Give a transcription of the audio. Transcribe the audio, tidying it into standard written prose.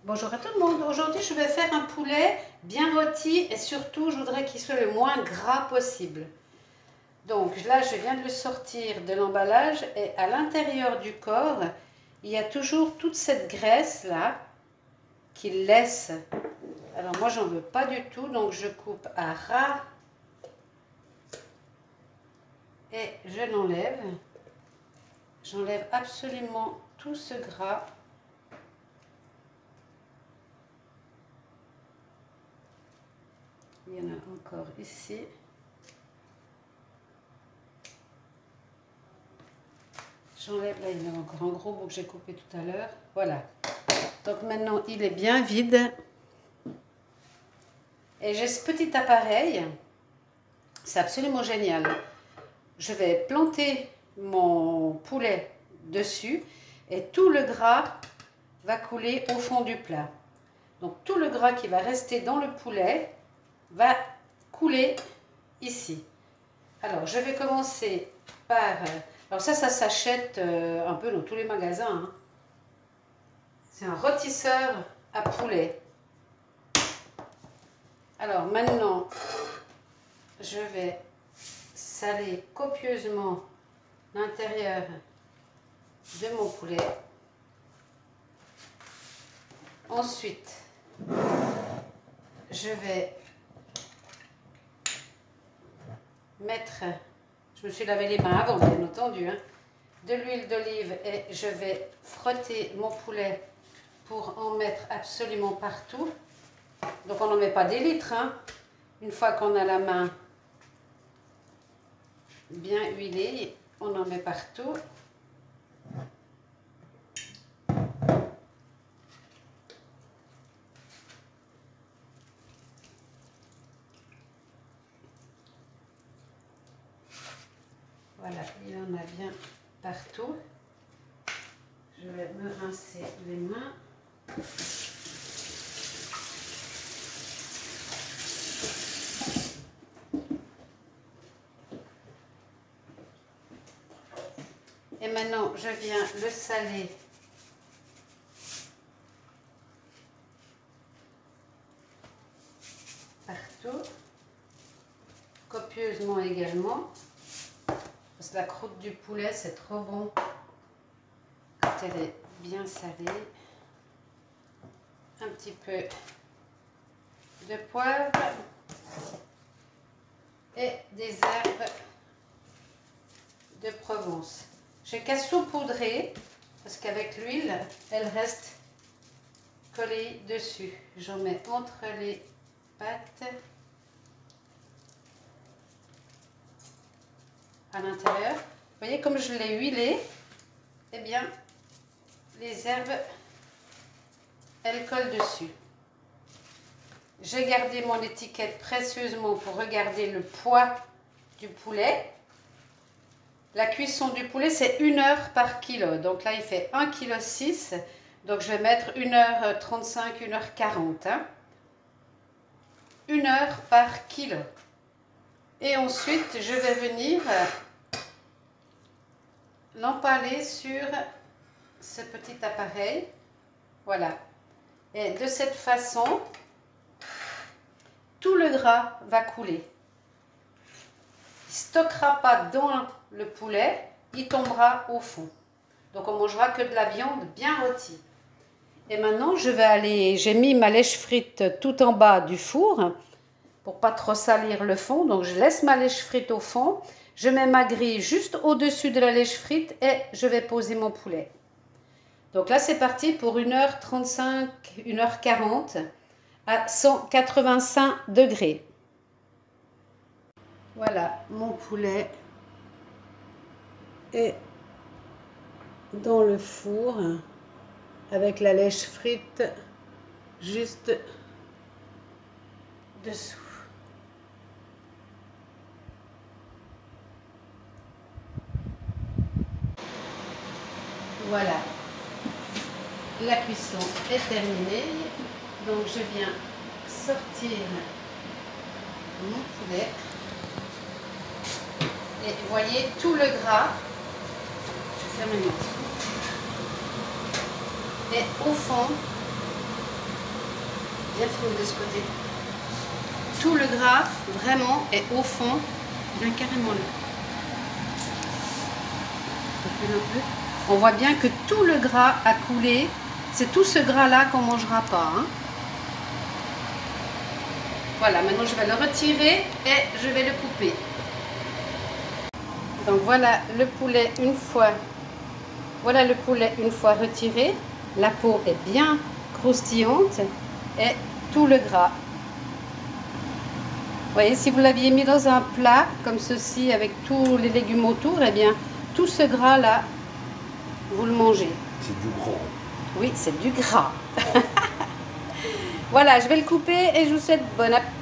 Bonjour à tout le monde. Aujourd'hui, je vais faire un poulet bien rôti et surtout, je voudrais qu'il soit le moins gras possible. Donc là, je viens de le sortir de l'emballage et à l'intérieur du corps, il y a toujours toute cette graisse là qu'il laisse. Alors moi, j'en veux pas du tout, donc je coupe à ras et je l'enlève. J'enlève absolument tout ce gras. Il y en a encore ici. J'enlève, là il y en a encore un gros bout que j'ai coupé tout à l'heure. Voilà. Donc maintenant il est bien vide. Et j'ai ce petit appareil. C'est absolument génial. Je vais planter mon poulet dessus et tout le gras va couler au fond du plat. Donc tout le gras qui va rester dans le poulet va couler ici. Alors je vais commencer par... Alors ça s'achète un peu dans tous les magasins. Hein. C'est un rôtisseur à poulet. Alors maintenant, je vais saler copieusement l'intérieur de mon poulet. Ensuite, je vais mettre, je me suis lavé les mains avant bien entendu, hein, de l'huile d'olive et je vais frotter mon poulet pour en mettre absolument partout. Donc on n'en met pas des litres, hein. Une fois qu'on a la main bien huilée, on en met partout. Voilà, il en a bien partout. Je vais me rincer les mains. Et maintenant, je viens le saler partout, copieusement également. Parce que la croûte du poulet, c'est trop bon quand elle est bien salée. Un petit peu de poivre et des herbes de Provence. J'ai qu'à saupoudrer parce qu'avec l'huile, elle reste collée dessus. J'en mets entre les pattes à l'intérieur. Vous voyez comme je l'ai huilé, eh bien les herbes, elles collent dessus. J'ai gardé mon étiquette précieusement pour regarder le poids du poulet. La cuisson du poulet, c'est 1 heure par kilo. Donc là, il fait 1,6 kg. Donc je vais mettre 1h35, 1h40. Hein. 1 heure par kilo. Et ensuite, je vais venir l'empaler sur ce petit appareil. Voilà. Et de cette façon, tout le gras va couler. Il ne stockera pas dans le poulet, il tombera au fond. Donc on mangera que de la viande bien rôtie. Et maintenant, je vais aller, j'ai mis ma lèche frite tout en bas du four pour pas trop salir le fond. Donc je laisse ma lèche frite au fond. Je mets ma grille juste au-dessus de la lèche frite et je vais poser mon poulet. Donc là, c'est parti pour 1h35, 1h40 à 185 degrés. Voilà, mon poulet est dans le four avec la lèche frite juste dessous. Voilà, la cuisson est terminée. Donc je viens sortir mon poulet. Et vous voyez tout le gras. Je ferme les mains. Et au fond, Bien filmer de ce côté. Tout le gras, vraiment, est au fond. Bien carrément là. Un peu. On voit bien que tout le gras a coulé. C'est tout ce gras-là qu'on ne mangera pas. Hein. Voilà, maintenant je vais le retirer et je vais le couper. Donc voilà le poulet une fois. Voilà le poulet une fois retiré. La peau est bien croustillante et tout le gras. Vous voyez, si vous l'aviez mis dans un plat comme ceci avec tous les légumes autour, eh bien tout ce gras là, vous le mangez. C'est du gras. Oui, c'est du gras. Voilà, je vais le couper et je vous souhaite bon appétit.